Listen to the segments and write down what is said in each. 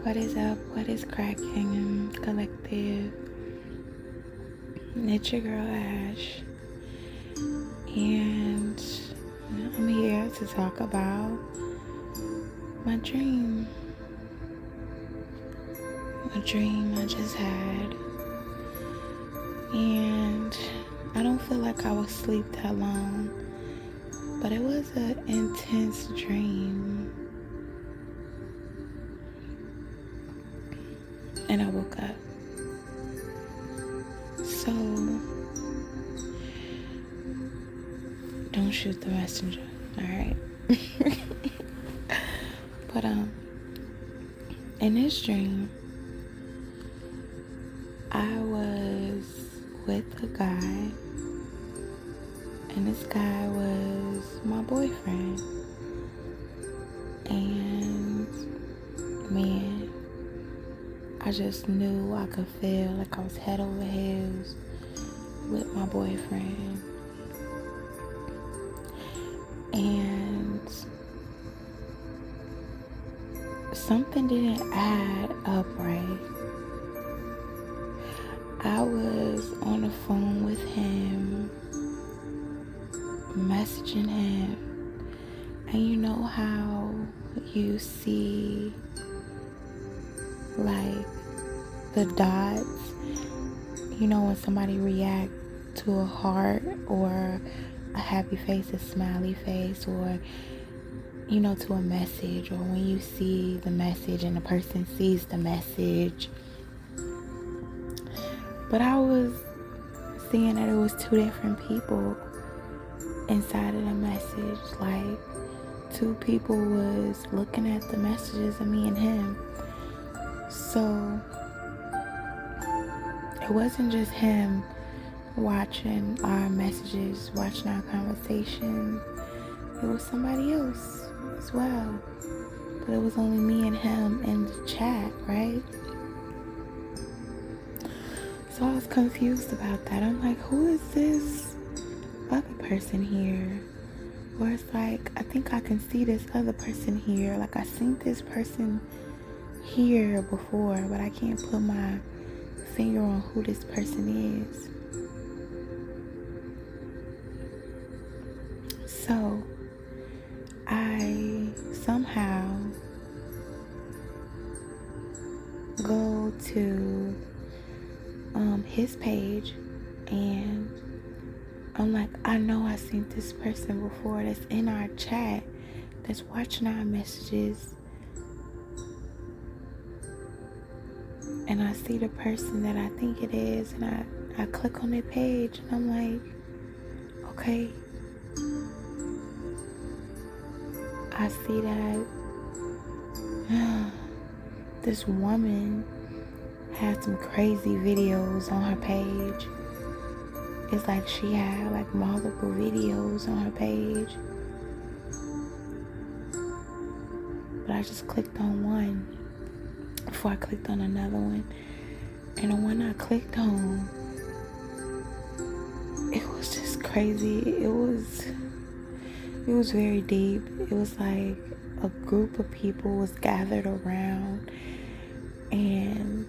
What is up? What is cracking, collective? It's your girl Ash, and I'm here to talk about my dream. A dream I just had, and I don't feel like I was asleep that long, but it was an intense dream. And I woke up. So, don't shoot the messenger, alright? But, in this dream, I was with a guy, and this guy was my boyfriend. And, man, I just knew I could feel like I was head over heels with my boyfriend. And something didn't add up right. I was on the phone with him, messaging him, and you know how you see like the dots, you know, when somebody react to a heart or a happy face, a smiley face, or you know, to a message, or when you see the message and the person sees the message. But I was seeing that it was two different people inside of the message. Like, two people was looking at the messages of me and him. So it wasn't just him watching our messages, watching our conversations. It was somebody else as well. But it was only me and him in the chat, right? So I was confused about that. I'm like, who is this other person here? Or it's like, I think I can see this other person here. Like, I seen this person here before, but I can't put my finger on who this person is. So I somehow go to his page, and I'm like, I know I seen this person before that's in our chat, that's watching our messages. And I see the person that I think it is, and I click on their page, and I'm like, okay, I see that this woman had some crazy videos on her page. It's like she had like multiple videos on her page. But I just clicked on one before I clicked on another one. And the one I clicked on, it was just crazy. It was very deep. It was like a group of people was gathered around, and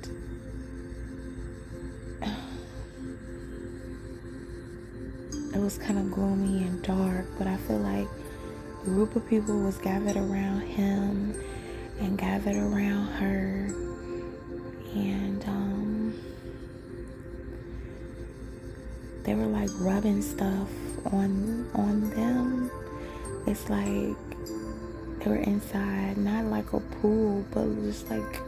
it was kind of gloomy and dark, but I feel like a group of people was gathered around him and gathered around her, and they were like rubbing stuff on them. It's like they were inside, not like a pool, but just like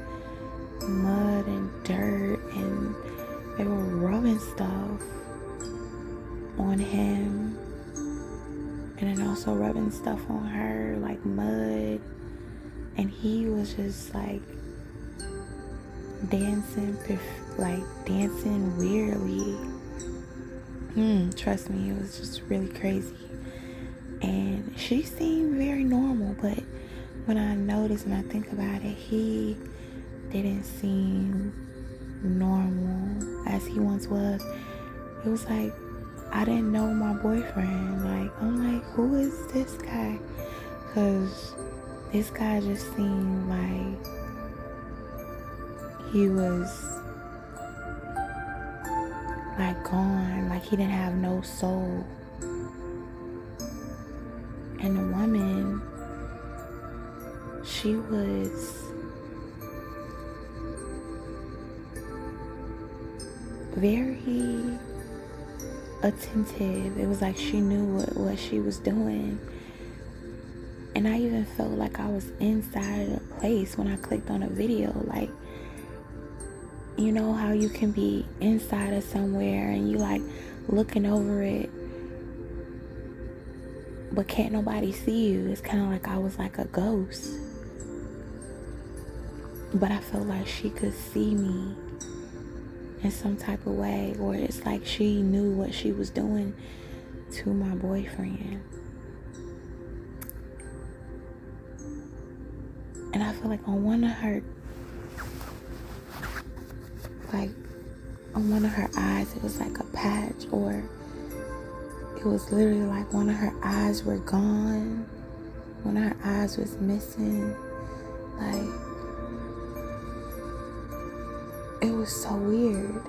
mud and dirt, and they were rubbing stuff on him, and then also rubbing stuff on her, like mud, and he was just like dancing weirdly. Trust me, it was just really crazy. And she seemed very normal, but when I noticed and I think about it, he didn't seem normal as he once was. It was like I didn't know my boyfriend. Like, I'm like, who is this guy? Because this guy just seemed like he was like gone, like he didn't have no soul. And the woman, she was very attentive. It was like she knew what she was doing. And I even felt like I was inside of the place when I clicked on a video. Like, you know how you can be inside of somewhere and you like looking over it, but can't nobody see you. It's kind of like I was like a ghost. But I felt like she could see me in some type of way, or it's like she knew what she was doing to my boyfriend. And I feel like on one of her eyes, it was like a patch, or it was literally like one of her eyes were gone. One of her eyes was missing. Like, it was so weird.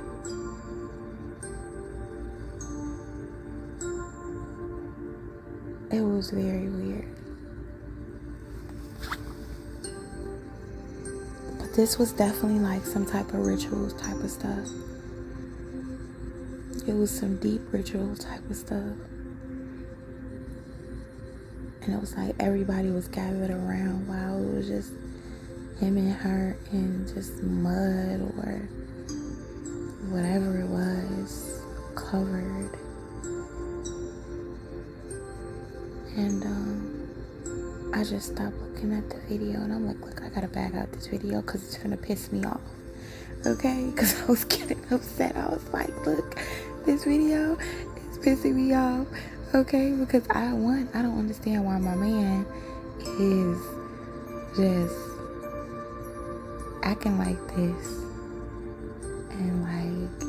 It was very weird. But this was definitely like some type of rituals type of stuff. It was some deep ritual type of stuff. And it was like everybody was gathered around while it was just him and her in just mud or whatever it was, covered. And I just stopped looking at the video, and I'm like, look, I gotta back out this video because it's gonna piss me off. Okay? Because I was getting upset. I was like, look, this video is pissing me off. Okay? Because I don't understand why my man is just acting like this. And like,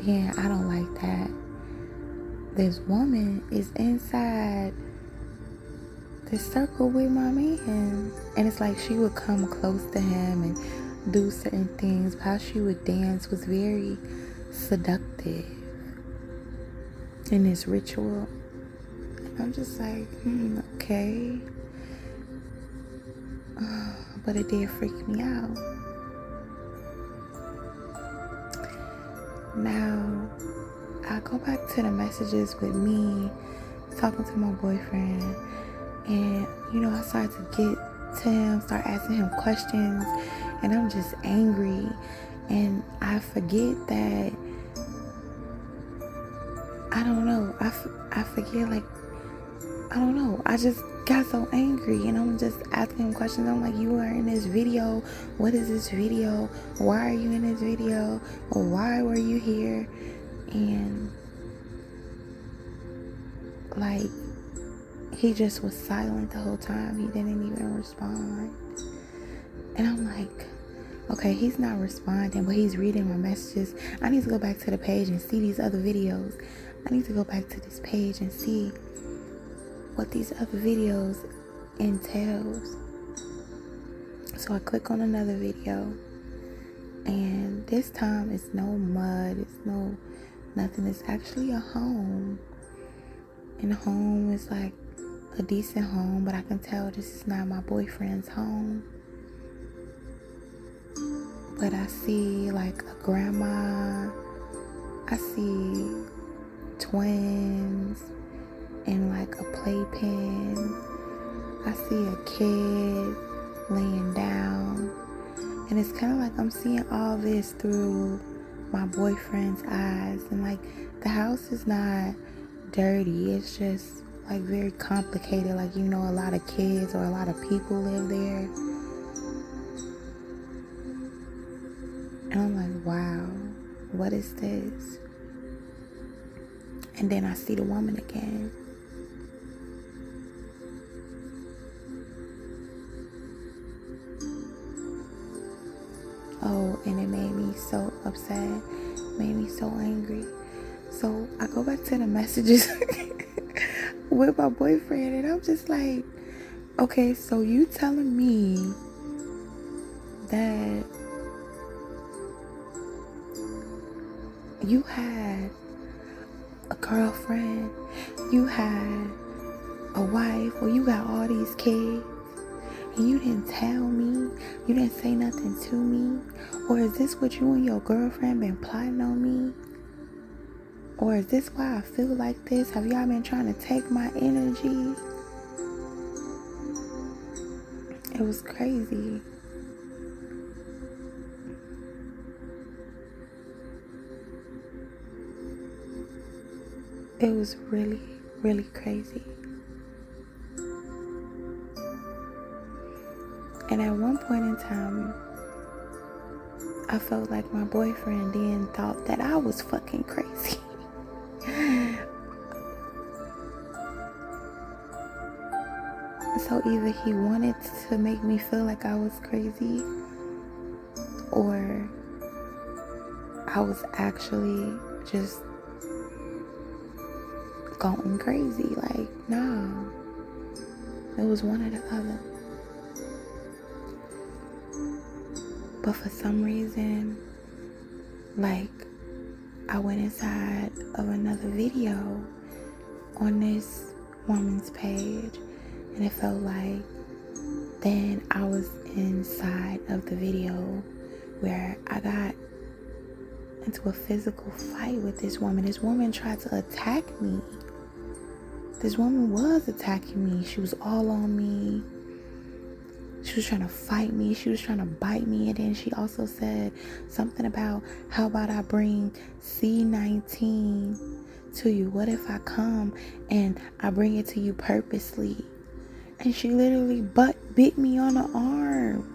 then I don't like that. This woman is inside this circle with my man. And it's like she would come close to him and do certain things. How she would dance was very seductive in this ritual. And I'm just like, okay. But it did freak me out. Now, I go back to the messages with me talking to my boyfriend, and I started to get to him, start asking him questions, and I'm just angry, and I forget that, I don't know, I forget, like, I don't know, I just got so angry, and I'm just asking him questions. I'm like, you are in this video, what is this video, why are you in this video, or why were you here? And like, he just was silent the whole time. He didn't even respond. And I'm like, okay, he's not responding, but he's reading my messages. I need to go back to the page and see these other videos. I need to go back to this page and see what these other videos entails. So I click on another video, and this time it's no mud, it's no nothing. It's actually a home, and the home is like a decent home, but I can tell this is not my boyfriend's home. But I see like a grandma, I see twins, and like a playpen. I see a kid laying down, and it's kind of like I'm seeing all this through my boyfriend's eyes. And like, the house is not dirty, it's just like very complicated. Like, a lot of kids or a lot of people live there. And I'm like, wow, what is this? And then I see the woman again. Oh, and it made me so upset, made me so angry. So I go back to the messages with my boyfriend, and I'm just like, okay, so you telling me that You had a girlfriend, you had a wife, or you got all these kids, and you didn't tell me, you didn't say nothing to me? Or is this what you and your girlfriend been plotting on me? Or is this why I feel like this? Have y'all been trying to take my energy? It was crazy. It was really, really crazy. And at one point in time, I felt like my boyfriend then thought that I was fucking crazy. So either he wanted to make me feel like I was crazy, or I was actually just going crazy. Like, nah, it was one or the other. But for some reason, like, I went inside of another video on this woman's page, and it felt like then I was inside of the video where I got into a physical fight with this woman. This woman tried to attack me. This woman was attacking me. She was all on me. She was trying to fight me. She was trying to bite me. And then she also said something about, how about I bring C19 to you? What if I come and I bring it to you purposely? And she literally bit me on the arm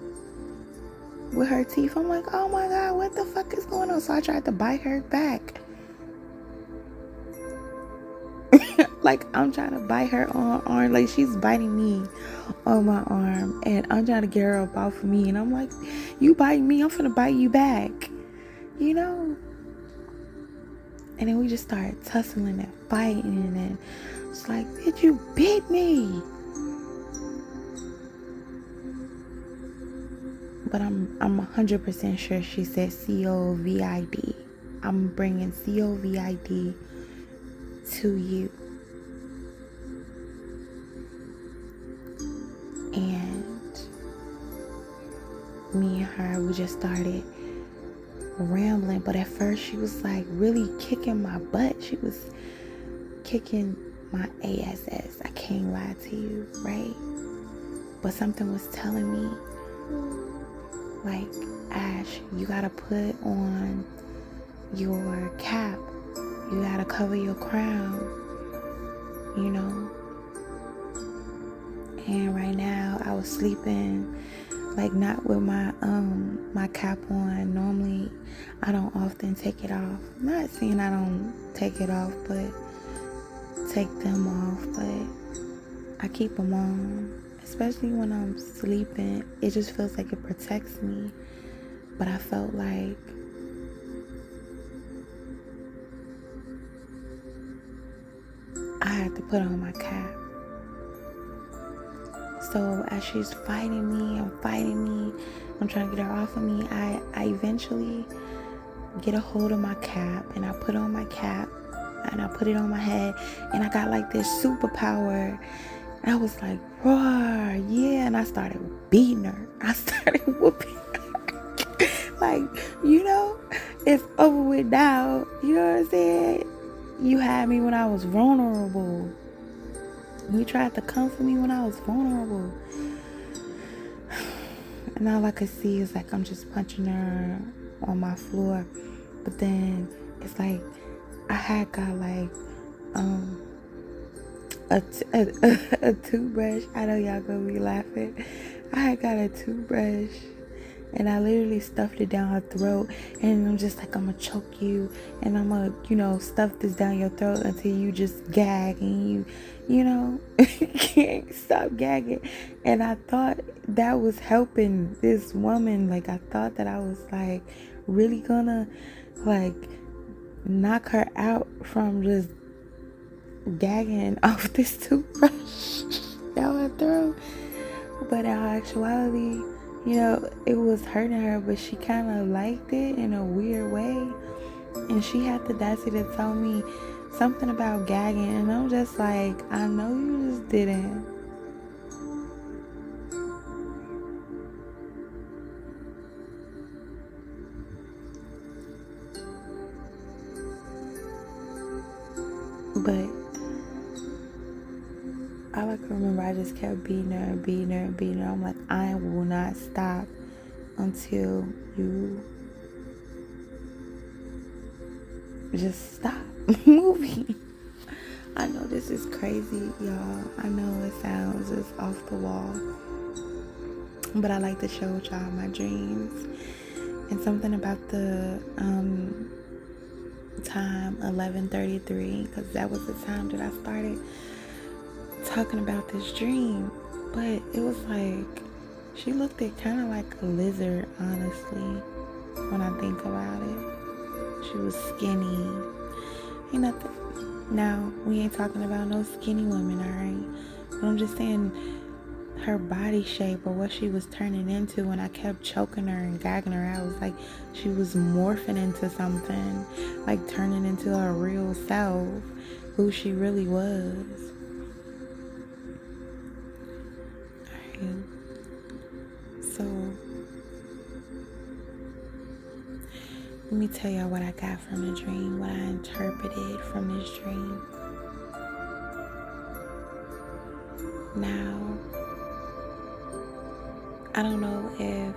with her teeth. I'm like, oh my God, what the fuck is going on? So I tried to bite her back. Like, I'm trying to bite her on her arm. Like, she's biting me on my arm. And I'm trying to get her up off of me. And I'm like, you bite me, I'm finna bite you back. You know? And then we just started tussling and fighting. And then it's like, bitch, you bit me. But I'm 100% sure she said COVID. I'm bringing COVID to you. And me and her, we just started rambling. But at first she was like really kicking my butt. She was kicking my ass. I can't lie to you, right? But something was telling me, like, Ash, you gotta put on your cap. You gotta cover your crown, you know? And right now I was sleeping, like, not with my my cap on. Normally I don't often take it off. Not saying I don't take it off, but take them off, but I keep them on. Especially when I'm sleeping, it just feels like it protects me. But I felt like I had to put on my cap. So as she's fighting me, I'm trying to get her off of me. I eventually get a hold of my cap, and I put on my cap, and I put it on my head, and I got like this superpower. And I was like, roar, yeah. And I started beating her. I started whooping her. Like, you know, it's over with now. You know what I'm saying? You had me when I was vulnerable. You tried to comfort me when I was vulnerable. And all I could see is like I'm just punching her on my floor. But then it's like I had got like a toothbrush. I know y'all gonna be laughing. I had got a toothbrush, and I literally stuffed it down her throat, and I'm just like, I'm gonna choke you, and I'm gonna, you know, stuff this down your throat until you just gag, and you know, can't stop gagging. And I thought that was helping this woman. Like, I thought that I was like really gonna like knock her out from just gagging off this toothbrush down her throat. But in actuality, you know, it was hurting her, but she kind of liked it in a weird way. And she had the audacity to tell me something about gagging. And I'm just like, I know you just didn't. But all I can remember, I just kept beating her and beating her and beating her. I'm like, I will not stop until you just stop moving. I know this is crazy, y'all. I know it sounds just off the wall, but I like to show y'all my dreams. And something about the time 11:33, because that was the time that I started talking about this dream. But it was like, she looked at kind of like a lizard, honestly, when I think about it. She was skinny. Ain't nothing. Now, we ain't talking about no skinny women, alright? But I'm just saying her body shape or what she was turning into when I kept choking her and gagging her out. It was like she was morphing into something, like turning into her real self, who she really was. Alright. So, let me tell y'all what I got from the dream, what I interpreted from this dream. Now, I don't know if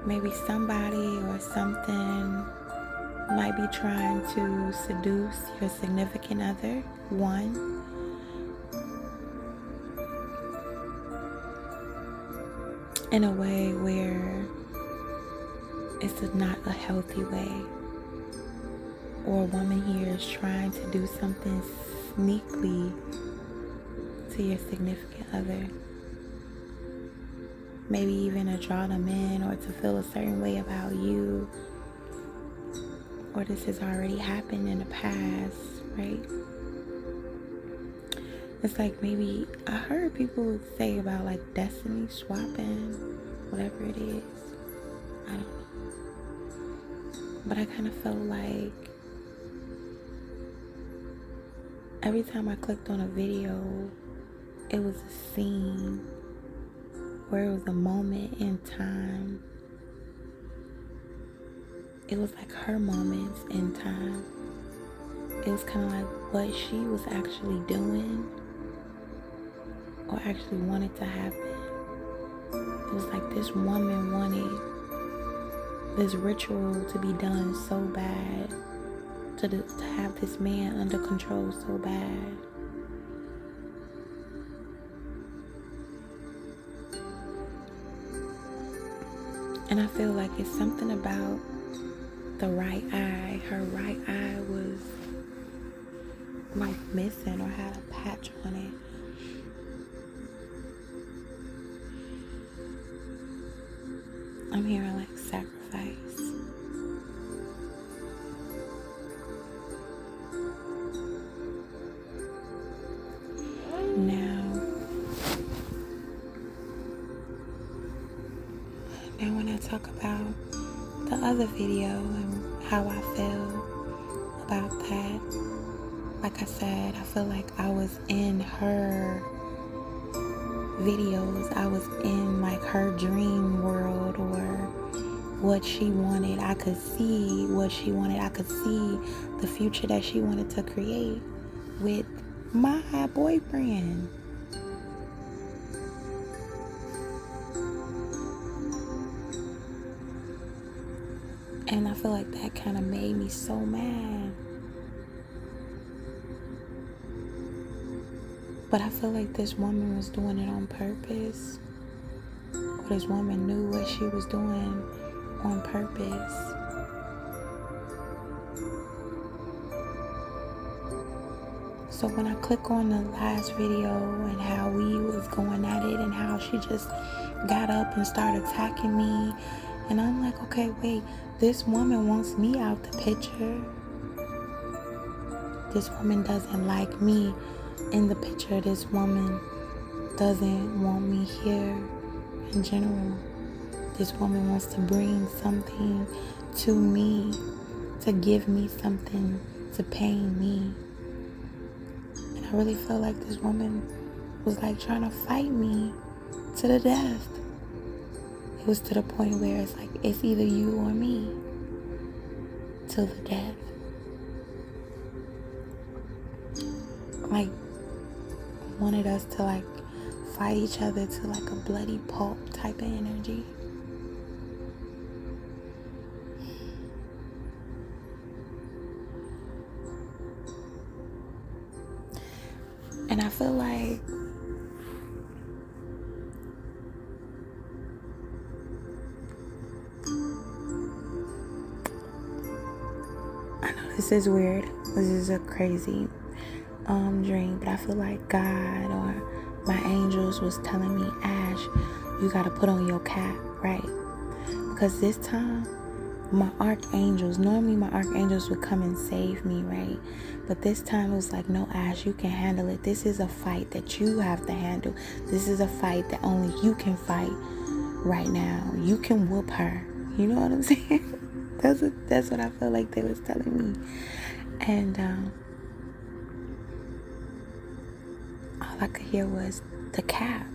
maybe somebody or something might be trying to seduce your significant other, one. In a way where it's not a healthy way. Or a woman here is trying to do something sneakily to your significant other. Maybe even to draw them in or to feel a certain way about you. Or this has already happened in the past, right? It's like maybe I heard people say about like destiny swapping, whatever it is. I don't know. But I kind of felt like every time I clicked on a video, it was a scene where it was a moment in time. It was like her moments in time. It was kind of like what she was actually doing or actually wanted to happen. It was like this woman wanted this ritual to be done so bad, to have this man under control so bad. And I feel like it's something about the right eye. Her right eye was like missing or had a patch on it. I'm hearing like sacrifice. Now when I talk about the other video and how I feel about that, like I said, I feel like I was in her videos. I was in like her dream world or what she wanted. I could see what she wanted. I could see the future that she wanted to create with my boyfriend. And I feel like that kind of made me so mad. But I feel like this woman was doing it on purpose. Or this woman knew what she was doing on purpose. So when I click on the last video and how we was going at it and how she just got up and started attacking me, and I'm like, okay, wait, this woman wants me out the picture. This woman doesn't like me in the picture. This woman doesn't want me here in general. This woman wants to bring something to me to give me something to pain me. And I really felt like this woman was like trying to fight me to the death. It was to the point where it's like, it's either you or me till the death. Like, wanted us to like fight each other to like a bloody pulp type of energy. And I feel like I know this is weird. This is a crazy dream, but I feel like God or my angels was telling me, Ash, you gotta put on your cap, right? Because this time my archangels, normally my archangels would come and save me, right? But this time it was like, no, Ash, you can handle it. This is a fight that you have to handle. This is a fight that only you can fight right now. You can whoop her. You know what I'm saying? That's what I feel like they was telling me. And all I could hear was the cap.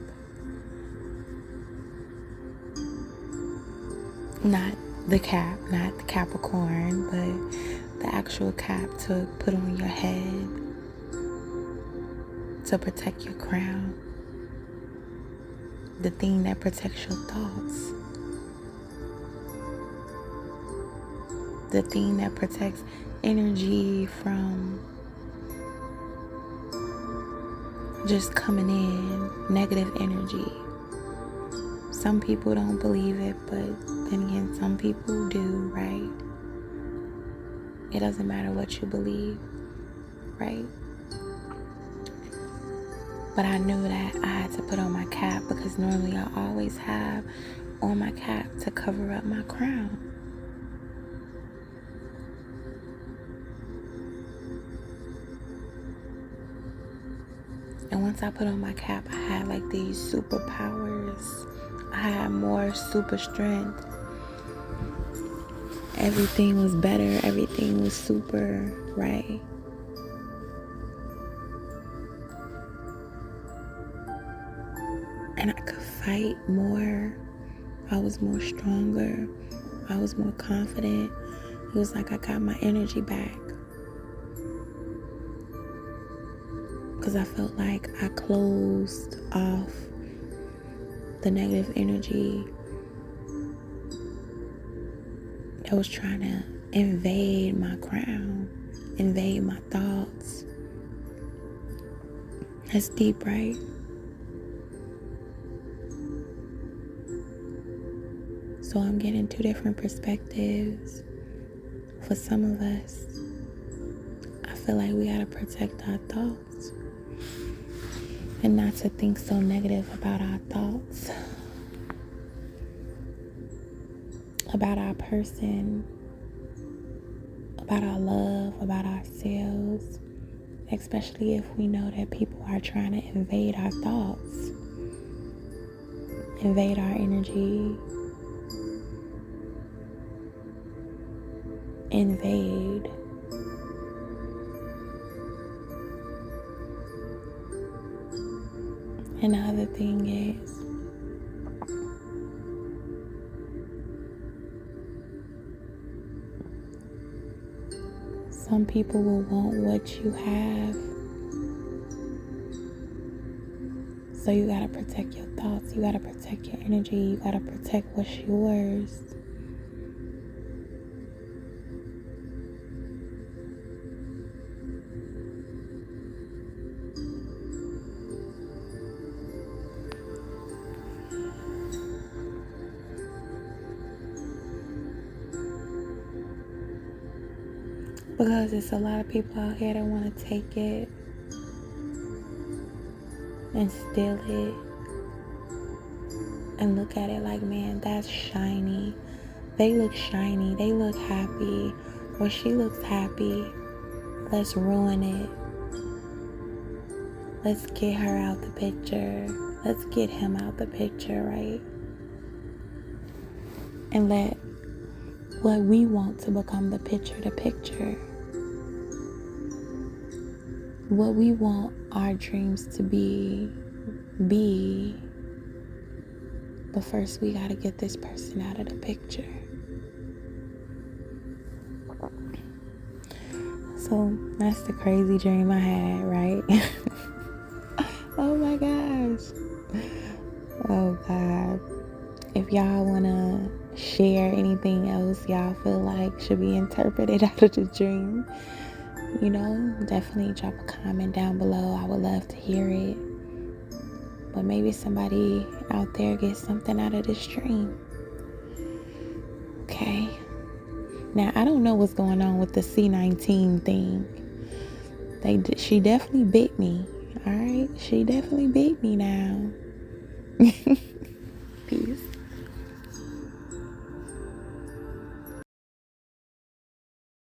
Not the cap, not the Capricorn, but the actual cap to put on your head to protect your crown. The thing that protects your thoughts. The thing that protects energy from just coming in, negative energy. Some people don't believe it, but then again, some people do, right? It doesn't matter what you believe, right? But I knew that I had to put on my cap because normally I always have on my cap to cover up my crown. And once I put on my cap, I had like these superpowers. I had more super strength. Everything was better. Everything was super, right? And I could fight more. I was more stronger. I was more confident. It was like I got my energy back. Because I felt like I closed off the negative energy that was trying to invade my crown, invade my thoughts. That's deep, right? So I'm getting two different perspectives. For some of us, I feel like we gotta protect our thoughts and not to think so negative about our thoughts, about our person, about our love, about ourselves, especially if we know that people are trying to invade our thoughts, invade our energy, invade. And the other thing is, some people will want what you have. So you gotta protect your thoughts. You gotta protect your energy. You gotta protect what's yours. Because there's a lot of people out here that want to take it and steal it and look at it like, man, that's shiny. They look shiny. They look happy. Or she looks happy. Let's ruin it. Let's get her out the picture. Let's get him out the picture, right? And let what we want to become the picture. What we want our dreams to be. But first we gotta get this person out of the picture. So that's the crazy dream I had, right? Oh my gosh. Oh God. If y'all wanna share anything else y'all feel like should be interpreted out of the dream, definitely drop a comment down below. I would love to hear it. But maybe somebody out there gets something out of this dream. Okay. Now, I don't know what's going on with the C19 thing. She definitely bit me. All right. She definitely bit me now.